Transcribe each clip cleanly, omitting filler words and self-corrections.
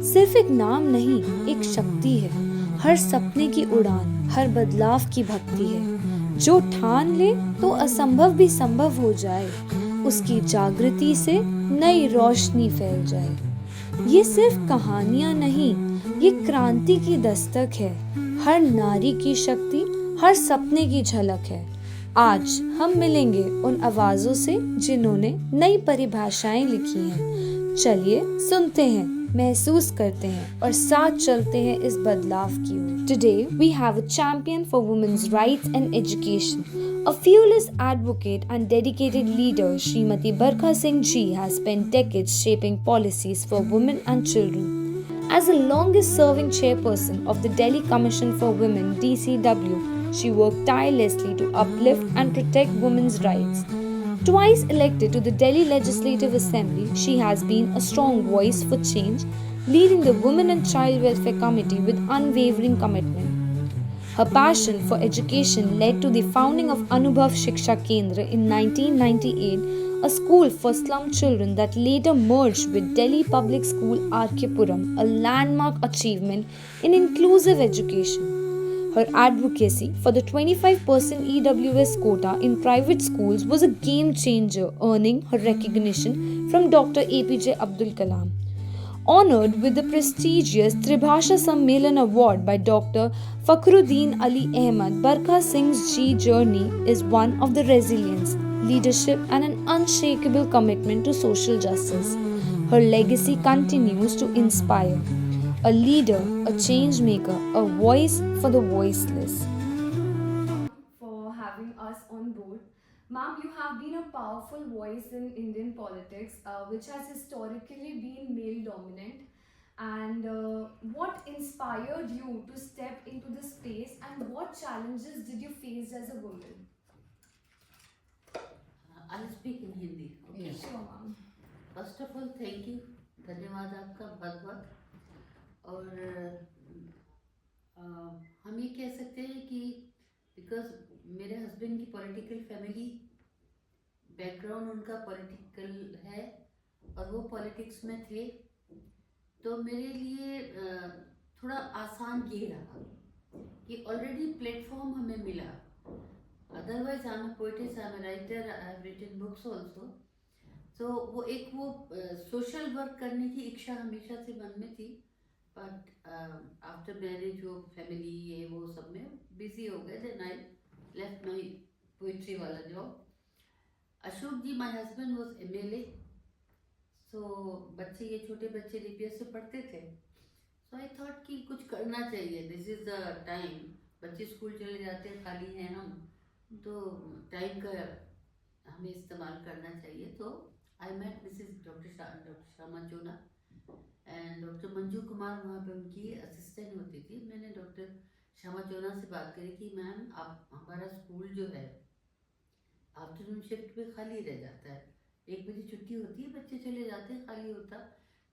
सिर्फ एक नाम नहीं, एक शक्ति है। हर सपने की उड़ान, हर बदलाव की भक्ति है। जो ठान ले तो असंभव भी संभव हो जाए। उसकी जागृति से नई रोशनी फैल जाए। ये सिर्फ कहानियां नहीं, ये क्रांति की दस्तक है। हर नारी की शक्ति, हर सपने की झलक है। आज हम मिलेंगे उन आवाजों से जिन्होंने नई परिभाषाएं लिखी हैं। चलिए सुनते हैं, महसूस करते हैं और साथ चलते हैं इस बदलाव की ओर। Today we have a champion for women's rights and education. A fearless advocate and dedicated leader, Srimati Barkha Singh Ji has spent decades shaping policies for women and children. As the longest serving chairperson of the Delhi Commission for Women DCW, she worked tirelessly to uplift and protect women's rights. Twice elected to the Delhi Legislative Assembly, she has been a strong voice for change, leading the Women and Child Welfare Committee with unwavering commitment. Her passion for education led to the founding of Anubhav Shiksha Kendra in 1998, a school for slum children that later merged with Delhi Public School RK Puram, a landmark achievement in inclusive education. Her advocacy for the 25% EWS quota in private schools was a game changer, earning her recognition from Dr. APJ Abdul Kalam. Honored with the prestigious Tribhasha Sammelan Award by Dr. Fakhruddin Ali Ahmad, Barkha Singh's journey is one of the resilience, leadership, and an unshakable commitment to social justice. Her legacy continues to inspire. A leader, a change maker, a voice for the voiceless. For having us on board. Ma'am, you have been a powerful voice in Indian politics, which has historically been male dominant. And what inspired you to step into this space, and what challenges did you face as a woman? I'll speak in Hindi. Okay. Sure, ma'am. First of all thank you, धन्यवाद आपका बहुत बहुत। और हम ये कह सकते हैं कि बिकॉज मेरे हस्बैंड की पॉलिटिकल फैमिली बैकग्राउंड उनका पॉलिटिकल है और वो पॉलिटिक्स में थे, तो मेरे लिए थोड़ा आसान ये रहा कि ऑलरेडी प्लेटफॉर्म हमें मिला। Otherwise I am a poetess, I am a writer, I have written books also. तो वो एक वो सोशल वर्क करने की इच्छा हमेशा से मन में थी, बट आफ्टर मैरिज वो फैमिली ये वो सब में बिजी हो गए, then I left my poetry वाला job. Ashok ji my husband was MLA, so बच्चे ये छोटे बच्चे डीपीएस से पढ़ते थे, सो आई थॉट कि कुछ करना चाहिए, दिस इज द टाइम। बच्चे स्कूल चले जाते हैं, खाली हैं हम, तो टाइम का हमें इस्तेमाल करना चाहिए। तो I met Mrs doctor Shyama Chona and doctor Manju Kumar वहाँ पे उनकी असिस्टेंट होती थी। मैंने डॉक्टर श्यामा चोना से बात करी कि मैम आप हमारा स्कूल जो है आफ्टरनून शिफ्ट पे खाली रह जाता है, 1 बजे छुट्टी होती है, बच्चे चले जाते हैं, खाली होता,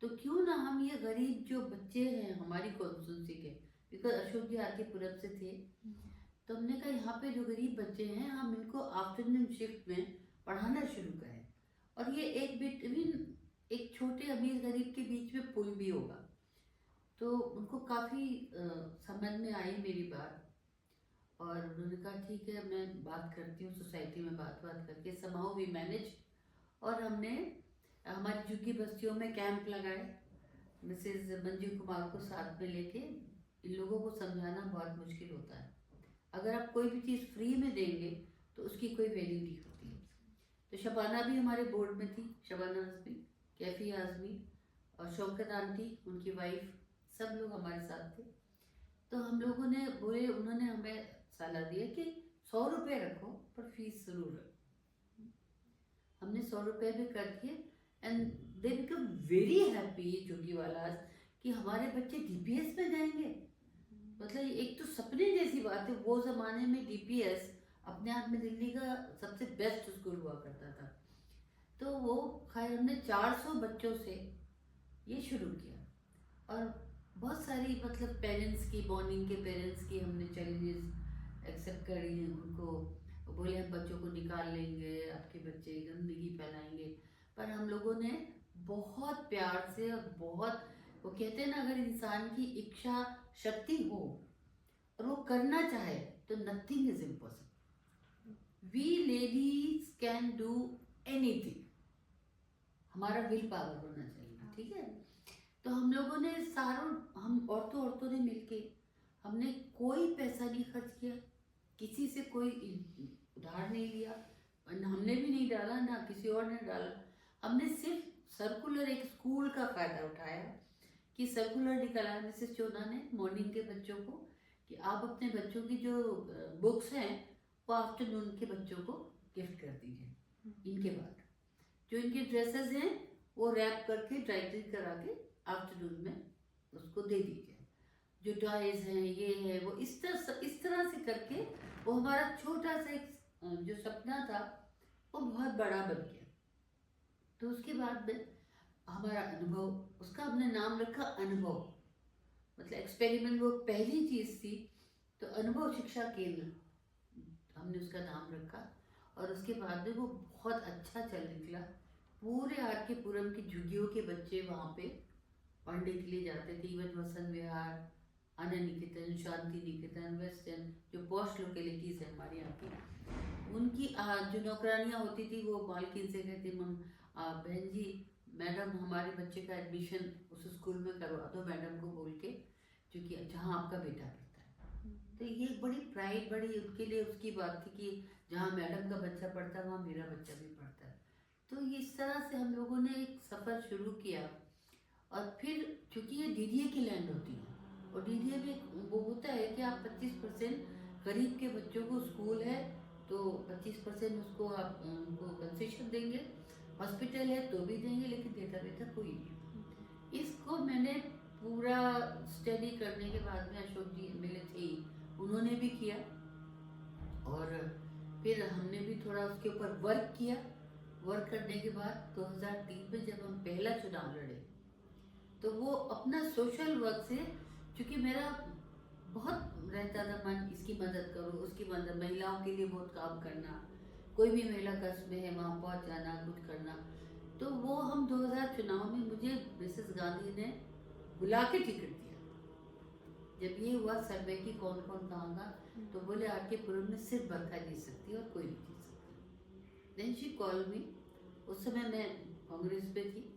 तो क्यों ना हम ये गरीब जो बच्चे हैं हमारी कॉन्स्टिट्यूंसी के, बिकॉज अशोक जी आर के पुरम से थे, तो हमने कहा यहाँ पे जो गरीब बच्चे हैं हम इनको आफ्टरनून शिफ्ट में पढ़ाना शुरू करें, और ये एक बिटवीन एक छोटे अमीर गरीब के बीच में पुल भी होगा। तो उनको काफ़ी समझ में आई मेरी बात, और उन्होंने कहा ठीक है मैं बात करती हूँ सोसाइटी में, बात करके समाओ वी मैनेज। और हमने हमारी झुग्गी बस्तियों में कैंप लगाए, मिसेज मंजू कुमार को साथ में लेके। इन लोगों को समझाना बहुत मुश्किल होता है, अगर आप कोई भी चीज़ फ्री में देंगे तो उसकी कोई वैल्यू नहीं होती। तो शबाना भी हमारे बोर्ड में थी, शबाना आजमी, कैफी आजमी और शौकत आंटी उनकी वाइफ, सब लोग हमारे साथ थे। तो हम लोगों ने बोले, उन्होंने हमें सलाह दिया कि 100 रुपये रखो पर फीस ज़रूर रखो। हमने 100 रुपये भी कर दिए and they become very happy Jogi वाला कि हमारे बच्चे डीपीएस में जाएंगे। मतलब एक तो सपने जैसी बात है, वो ज़माने में डीपीएस अपने आप में दिल्ली का सबसे बेस्ट स्कूल हुआ करता था। तो वो खैर हमने 400 बच्चों से ये शुरू किया, और बहुत सारी मतलब पेरेंट्स की, बॉर्निंग के पेरेंट्स की हमने चैलेंजेस एक्सेप्ट करी, उनको बोले हम बच्चों को निकाल लेंगे, आपके बच्चे गंदगी फैलाएंगे, पर हम लोगों ने बहुत प्यार से और बहुत वो कहते हैं ना, अगर इंसान की इच्छा शक्ति हो और वो करना चाहे तो nothing is impossible. We ladies can do anything. हमारा विल पावर होना चाहिए, ठीक है। तो हम लोगों ने हम औरतों ने मिलके, हमने कोई पैसा नहीं खर्च किया, किसी से कोई उधार नहीं लिया, हमने भी नहीं डाला, ना किसी और ने डाला। हमने सिर्फ सर्कुलर, एक स्कूल का फायदा उठाया कि सर्कुलर निकाला मिसेस चोना ने मॉर्निंग के बच्चों को, कि आप अपने बच्चों की जो बुक्स हैं वो आफ्टरनून के बच्चों को गिफ्ट कर दीजिए। इनके बाद जो इनके ड्रेसेस हैं वो रैप करके ड्राई क्लीन करा के आफ्टरनून में उसको दे दीजिए। जो टॉयज हैं ये है वो, इस तरह से करके वो हमारा छोटा सा एक जो सपना था वो बहुत बड़ा बन गया। तो उसके बाद में हमारा अनुभव, उसका हमने नाम रखा अनुभव, मतलब एक्सपेरिमेंट वो पहली चीज़ थी, तो अनुभव शिक्षा केंद्र हमने उसका नाम रखा। और उसके बाद में वो बहुत अच्छा चल निकला। पूरे आर के पुरम की झुग्गियों के बच्चे वहाँ पे पढ़ने के लिए जाते थे। इवन वसंत विहार, आनंद निकेतन, शांति निकेतन, वेस्टर्न, जो पॉश लोकेलिटीज़ है हमारे यहाँ की, उनकी जो नौकरानियाँ होती थी वो मालकिन से कहती, बहन जी मैडम हमारे बच्चे का एडमिशन उस स्कूल में करवा दो मैडम को बोल के, क्योंकि जहाँ आपका बेटा पढ़ता है। तो ये बड़ी प्राइड, बड़ी उनके लिए उसकी बात थी कि जहाँ मैडम का बच्चा पढ़ता है वहाँ मेरा बच्चा भी पढ़ता है। तो इस तरह से हम लोगों ने एक सफ़र शुरू किया। और फिर चूँकि ये डीडीए की लैंड होती है, और डीडीए में वो होता है कि आप 25% गरीब के बच्चों को, स्कूल है तो 25% उसको आप उनको कंसेशन देंगे, हॉस्पिटल है तो भी देंगे, लेकिन देता वेता कोई नहीं। इसको मैंने पूरा स्टडी करने के बाद में, अशोक जी मिले थे, उन्होंने भी किया, और फिर हमने भी थोड़ा उसके ऊपर वर्क किया। वर्क करने के बाद 2003 में जब हम पहला चुनाव लड़े, तो वो अपना सोशल वर्क से, क्योंकि मेरा बहुत रहता था मन, इसकी मदद करो उसकी मदद, महिलाओं के लिए बहुत काम करना, कोई भी महिला कष्ट में है वहाँ पहुँच जाना, कुछ करना। तो वो हम 2000 चुनाव में मुझे मिसेस गांधी ने बुला के टिकट दिया। जब ये हुआ सर्वे की कौन कौन कहाँ का, तो बोले आर के पुरम में सिर्फ बरखा जीत सकती है और कोई नहीं जीत सकता। देन शी कॉल मी, उस समय मैं कांग्रेस पे थी,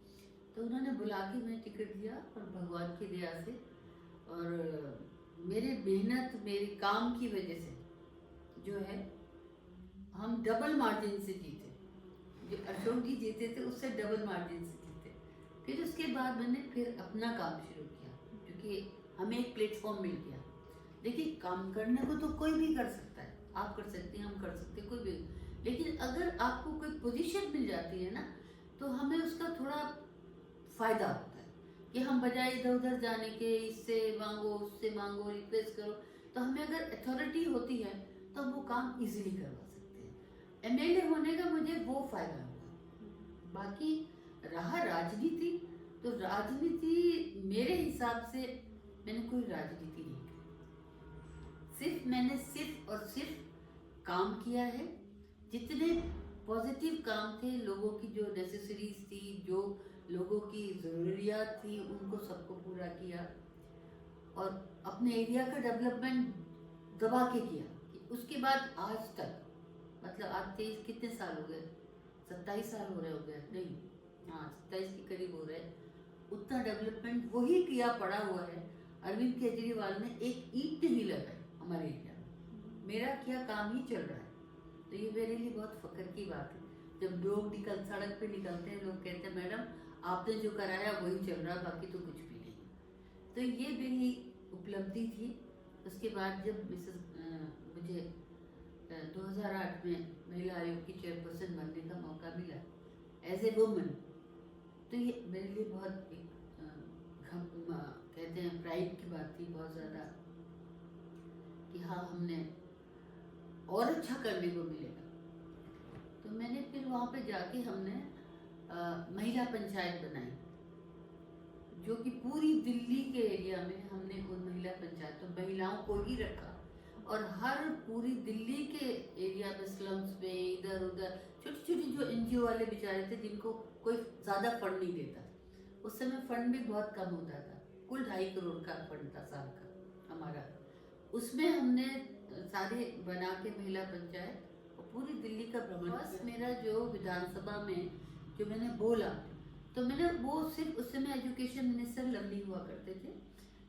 तो उन्होंने बुला के मैं टिकट दिया, और भगवान की दया से और मेरे मेहनत, मेरे काम की वजह से जो है हम डबल मार्जिन से जीते। जो अशोक जी जीते थे उससे डबल मार्जिन से जीते। फिर उसके बाद मैंने फिर अपना काम शुरू किया, क्योंकि हमें एक प्लेटफॉर्म मिल गया। देखिए काम करने को तो कोई भी कर सकता है, आप कर सकते हैं, हम कर सकते हैं, कोई भी, लेकिन अगर आपको कोई पोजीशन मिल जाती है ना, तो हमें उसका थोड़ा फ़ायदा होता है कि हम बजाय इधर उधर जाने के, इससे मांगो उससे मांगो, रिक्वेस्ट करो, तो हमें अगर अथॉरिटी होती है तो हम वो काम इजीली करवा सकते हैं। एमएलए होने का मुझे वो फ़ायदा हुआ। बाकी रहा राजनीति, तो राजनीति मेरे हिसाब से मैंने कोई राजनीति नहीं की। मैंने सिर्फ और सिर्फ काम किया है। जितने पॉजिटिव काम थे, लोगों की जो नेसेसरीज थी, जो लोगों की ज़रूरियात थी, उनको सबको पूरा किया, और अपने एरिया का डेवलपमेंट दबा के किया। कि उसके बाद आज तक, मतलब आज 23 कितने साल हो गए, 27 साल हो रहे हो गए, नहीं हाँ 27 के करीब हो रहे, उतना डेवलपमेंट वही किया पड़ा हुआ है। अरविंद केजरीवाल ने एक ईंट नहीं लगाई हमारे एरिया में, मेरा क्या काम ही चल रहा है। तो ये मेरे लिए बहुत फख्र की बात है। जब लोग सड़क पे निकलते हैं, लोग कहते हैं मैडम आपने जो कराया वही चल रहा, बाकी तो कुछ भी नहीं। तो ये मेरी उपलब्धि थी। उसके बाद जब मुझे 2008 में महिला आयोग की चेयरपर्सन बनने का मौका मिला एज ए वुमन, तो ये मेरे लिए बहुत एक कहते हैं प्राइड की बात थी बहुत ज़्यादा, कि हाँ हमने और अच्छा करने को मिलेगा। तो मैंने फिर वहाँ पे जाके हमने महिला पंचायत बनाई, जो कि पूरी दिल्ली के एरिया में हमने उन महिला पंचायतों, महिलाओं को ही रखा, और हर पूरी दिल्ली के एरिया में, स्लम्स में, इधर उधर छोटी छोटी जो एनजीओ वाले बेचारे थे, जिनको कोई ज़्यादा फंड नहीं देता, उस समय फंड भी बहुत कम होता था, कुल 2.5 करोड़ का फंड था साल का हमारा। उसमें हमने सारे बना के महिला पंचायत और पूरी दिल्ली का भ्रमण। बस मेरा जो विधानसभा में जो मैंने बोला, तो मैंने वो सिर्फ उस समय एजुकेशन मिनिस्टर लवली हुआ करते थे,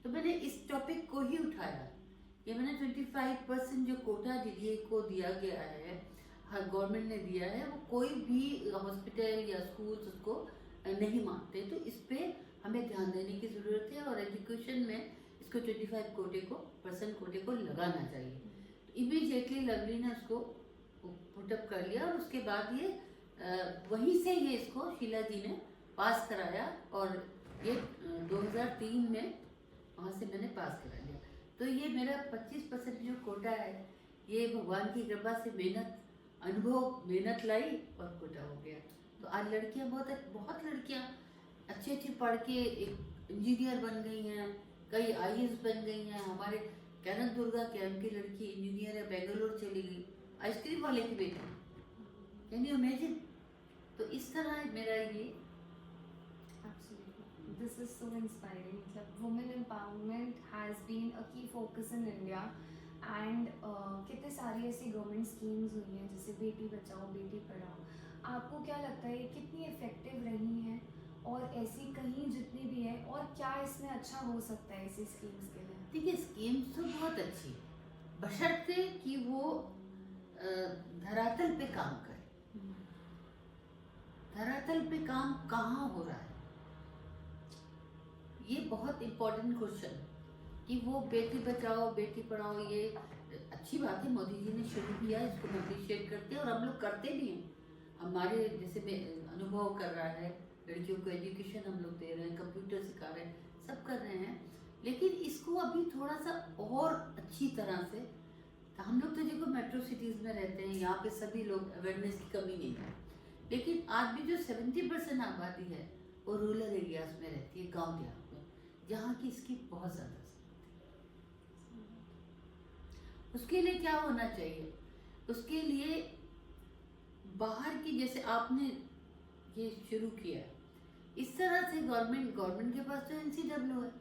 तो मैंने इस टॉपिक को ही उठाया कि मैंने 25% जो कोटा डीडीए को दिया गया है, हाँ गवर्नमेंट ने दिया है, वो कोई भी हॉस्पिटल या स्कूल्स उसको नहीं मानते, तो इस पे हमें ध्यान देने की ज़रूरत है और एजुकेशन में इसको 25% कोटे को लगाना चाहिए। तो इमीडिएटली लवली ने उसको पुटअप कर लिया और उसके बाद ये वहीं से ये इसको शीला जी ने पास कराया और ये 2003 में वहाँ से मैंने पास करा लिया। तो ये मेरा 25% जो कोटा है, ये भगवान की कृपा से मेहनत लाई और कोटा हो गया। तो आज लड़कियाँ बहुत लड़कियाँ अच्छी पढ़ के एक इंजीनियर बन गई हैं, कई आईएएस बन गई हैं। हमारे कैनन दुर्गा कैंप की लड़की इंजीनियर है, बेंगलोर चली गई, आइसक्रीम वाले की बेटी, कैन यू इमेजिन। तो इस तरह मेरा ये This is so inspiring. मतलब women empowerment has been a key focus in India and कितने सारी ऐसी गवर्नमेंट स्कीम्स हुई हैं जैसे बेटी बचाओ बेटी पढ़ाओ। आपको क्या लगता है कितनी इफेक्टिव रही हैं और ऐसी कहीं जितनी भी है, और क्या इसमें अच्छा हो सकता है ऐसी स्कीम्स के लिए? देखिए, स्कीम्स तो बहुत अच्छी है, बशर्ते कि वो धरातल पे काम करे। धरातल पे काम कहाँ हो रहा है, ये बहुत इम्पोर्टेंट क्वेश्चन है कि वो बेटी बचाओ बेटी पढ़ाओ, ये अच्छी बात है, मोदी जी ने शुरू किया, इसको मैं अप्रिशिएट करते हैं और हम लोग करते भी हैं। हमारे जैसे अनुभव कर रहा है, लड़कियों को एजुकेशन हम लोग दे रहे हैं, कंप्यूटर सिखा रहे हैं, सब कर रहे हैं, लेकिन इसको अभी थोड़ा सा और अच्छी तरह से, हम लोग तो देखो मेट्रो सिटीज़ में रहते हैं, यहाँ पे सभी लोग अवेयरनेस की कमी नहीं है, लेकिन आज भी जो 70% आबादी है वो रूरल एरियाज में रहती है, गाँव देहात में, जहाँ की इसकी बहुत ज़्यादा ज़रूरत है। उसके लिए क्या होना चाहिए? उसके लिए बाहर की, जैसे आपने ये शुरू किया, इस तरह से गवर्नमेंट के पास तो NCW है,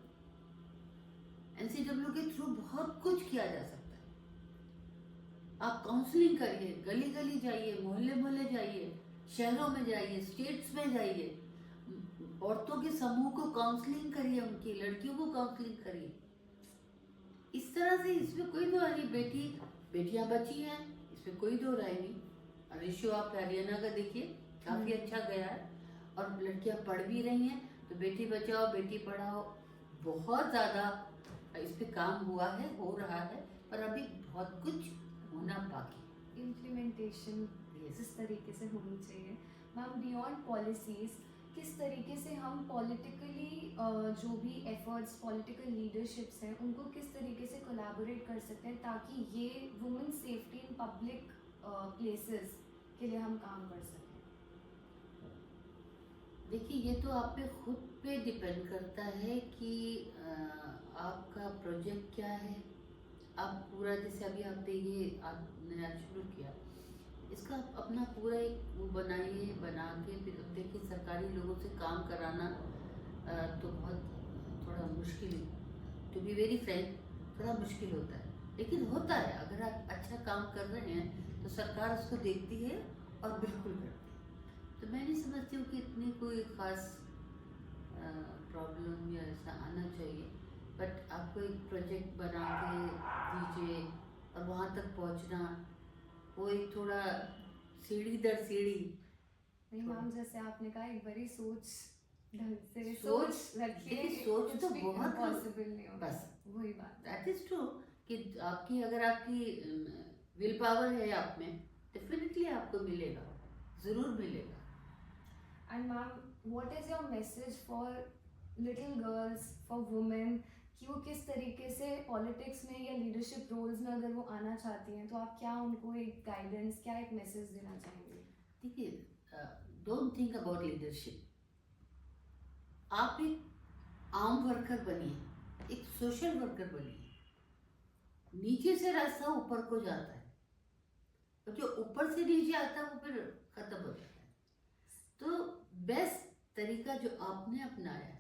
NCW के थ्रू बहुत कुछ किया जा सकता है। आप काउंसलिंग करिए, गली गली जाइए, मोहल्ले मोहल्ले जाइए, शहरों में जाइए, स्टेट्स में जाइए, औरतों के समूह को काउंसलिंग करिए, उनकी लड़कियों को काउंसलिंग करिए। इस तरह से इसमें कोई दो नहीं, बेटियां बची हैं, इसमें कोई दो राय नहीं। रेशियो आप हरियाणा का देखिए, काफ़ी अच्छा गया है और लड़कियां पढ़ भी रही हैं, तो बेटी बचाओ बेटी पढ़ाओ बहुत ज़्यादा इस पे काम हुआ है, हो रहा है, पर अभी बहुत कुछ होना बाकी। इम्प्लीमेंटेशन जिस तरीके से होनी चाहिए। मैम, बियॉन्ड पॉलिसीज़ किस तरीके से हम पॉलिटिकली जो भी एफर्ट्स पॉलिटिकल लीडरशिप्स हैं उनको किस तरीके से कोलैबोरेट कर सकते हैं ताकि ये women safety in public places के लिए हम काम कर सकें? देखिए, ये तो आप पे खुद पे डिपेंड करता है कि आपका प्रोजेक्ट क्या है। आप पूरा, जैसे अभी आपने ये नया शुरू किया, इसका अपना पूरा एक वो बनाइए, बना के फिर देखिए सरकारी लोगों से काम कराना तो बहुत थोड़ा मुश्किल, टू बी वेरी फ्रैंक, थोड़ा मुश्किल होता है, लेकिन होता है। अगर आप अच्छा काम कर रहे हैं तो सरकार उसको देखती है और बिल्कुल करती है। तो मैं नहीं समझती हूँ कि इतनी कोई ख़ास प्रॉब्लम या ऐसा आना चाहिए, बट आपको एक प्रोजेक्ट बना के दीजिए और वहाँ तक पहुँचना, वो एक थोड़ा सीढ़ी दर सीढ़ी। नहीं मैम, जैसे आपने कहा एक बारी सोच ढंग से सोच रखिए, देखिए, सोच तो बहुत पॉसिबल नहीं होगा। बस वही बात, दैट इज ट्रू कि आपकी अगर आपकी विल पावर है आप में, डेफिनेटली आपको मिलेगा, ज़रूर मिलेगा। And ma'am, what is your message for little girls, for women, कि वो किस तरीके से पॉलिटिक्स में या लीडरशिप रोल्स में अगर वो आना चाहती हैं, तो आप क्या उनको एक गाइडेंस, क्या एक मैसेज देना चाहेंगे? देखिए, डोंट थिंक अबाउट लीडरशिप। आप एक आम वर्कर बनिए, एक सोशल वर्कर बनिए। नीचे से रास्ता ऊपर को जाता है, और जो ऊपर से नीचे आता है वो फिर खत्म हो जाता है। तो बेस्ट तरीका जो आपने अपनाया,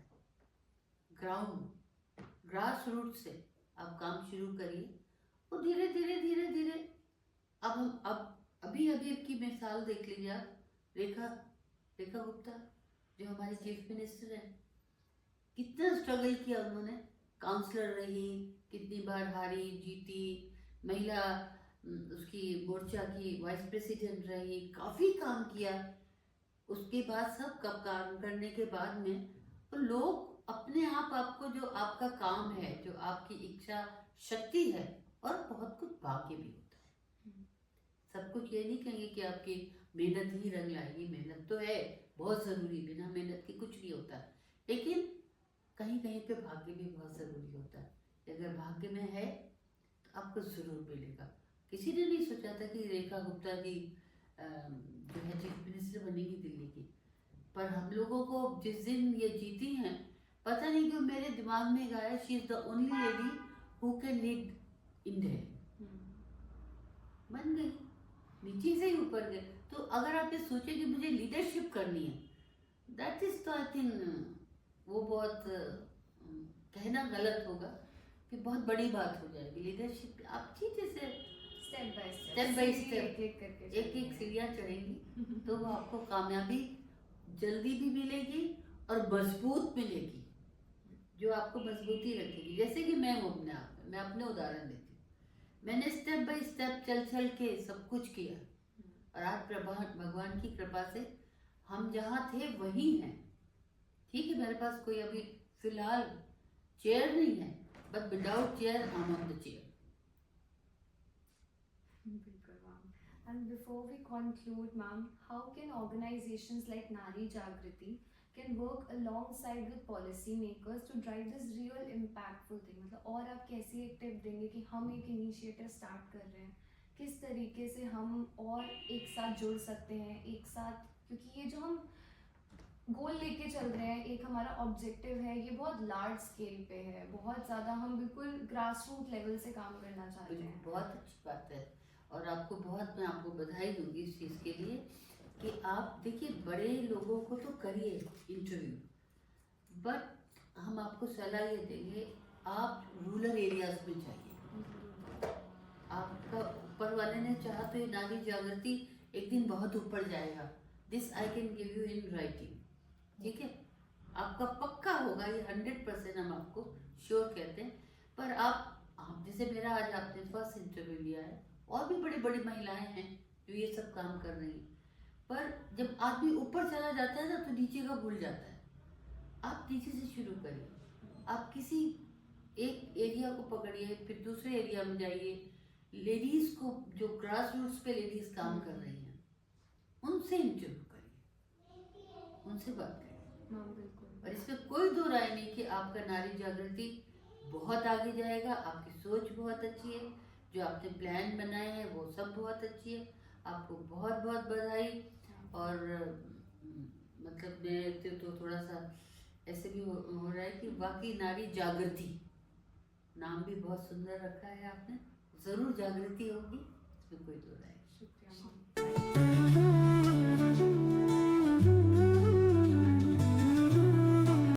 ग्राउंड ग्रास रूट से आप काम शुरू करिए और धीरे धीरे धीरे धीरे अब अभी अभी की मिसाल देख लीजिए आप, रेखा रेखा गुप्ता जो हमारी चीफ मिनिस्टर है, कितना स्ट्रगल किया उन्होंने, काउंसलर रही, कितनी बार हारी जीती, महिला उसकी मोर्चा की वाइस प्रेसिडेंट रही, काफ़ी काम किया। उसके बाद सब काम करने के बाद में तो लोग अपने आप आपको, जो आपका काम है, जो आपकी इच्छा शक्ति है, और बहुत कुछ भाग्य भी होता है। सब कुछ ये नहीं कहेंगे कि आपकी मेहनत ही रंग लाएगी, मेहनत तो है बहुत ज़रूरी, बिना मेहनत के कुछ नहीं होता, लेकिन कहीं कहीं पे भाग्य भी बहुत ज़रूरी होता है। अगर भाग्य में है तो आपको ज़रूर मिलेगा। किसी ने नहीं सोचा था कि रेखा गुप्ता जी जो है चीफ मिनिस्टर बनेगी दिल्ली की, पर हम लोगों को जिस दिन ये जीती हैं, पता नहीं क्यों मेरे दिमाग में आया, she is the only lady who can lead India. बन गई, नीचे से ही ऊपर गए। तो अगर आप ये सोचे कि मुझे लीडरशिप करनी है, दैट इज तो आई थिंक वो बहुत कहना गलत होगा कि बहुत बड़ी बात हो जाएगी। लीडरशिप आप चीज़ से स्टेप बाय स्टेप एक एक सीढ़ियाँ चढ़ेंगी तो वो आपको कामयाबी जल्दी भी मिलेगी और मजबूत मिलेगी, जो आपको मजबूती रखेगी। जैसे कि मैं हूँ अपने आप में, मैं अपने उदाहरण देती हूँ। मैंने स्टेप बाय स्टेप चल चल के सब कुछ किया, और आज भगवान की कृपा से हम जहाँ थे वहीं हैं। ठीक है, मेरे पास कोई अभी फिलहाल चेयर नहीं है, but without chair I am on the chair. And before we conclude, ma'am, how can organizations like Nari Jagriti can work alongside with policy makers to drive this real impactful thing? मतलब और आप कैसी एक tip देंगे कि हम एक initiative start कर रहे हैं, किस तरीके से हम और एक साथ जुड़ सकते हैं, एक साथ, क्योंकि ये जो हम गोल लेके चल रहे हैं, एक हमारा ऑब्जेक्टिव है, ये बहुत लार्ज स्केल पे है, बहुत ज़्यादा हम बिल्कुल ग्रास रूट लेवल से काम करना चाहते हैं। बहुत अच्छी बात है, और आपको बहुत, मैं आपको बधाई दूंगी इस चीज़ के लिए कि आप देखिए, बड़े लोगों को तो करिए इंटरव्यू, बट हम आपको सलाह ये देंगे, आप रूरल एरियाज में जाइए। आपका ऊपर वाले ने चाहा तो ये नारी जागृति एक दिन बहुत ऊपर जाएगा। This I can give you in writing, ठीक है, आपका पक्का होगा ये, 100% हम आपको श्योर कहते हैं। पर आप जैसे मेरा आज आपने फर्स्ट इंटरव्यू लिया है, और भी बड़ी बड़ी महिलाएं हैं जो ये सब काम कर रही हैं, पर जब आदमी ऊपर चला जाता है ना तो नीचे का भूल जाता है। आप नीचे से शुरू करिए, आप किसी एक एरिया को पकड़िए, फिर दूसरे एरिया में जाइए, लेडीज़ को, जो ग्रास रूट्स पे लेडीज़ काम कर रही हैं, उनसे इंटरव्यू करिए, उनसे बात करिए। और इसमें कोई दो राय नहीं कि आपका नारी जागृति बहुत आगे जाएगा। आपकी सोच बहुत अच्छी है, जो आपने प्लान बनाए हैं वो सब बहुत अच्छी है, आपको बहुत बहुत बधाई। और मतलब मेरे तो थोड़ा सा ऐसे भी हो रहा है कि वाकई नारी जागृति नाम भी बहुत सुंदर रखा है आपने, ज़रूर जागृति होगी, इसमें कोई दो राय नहीं। शुक्रिया।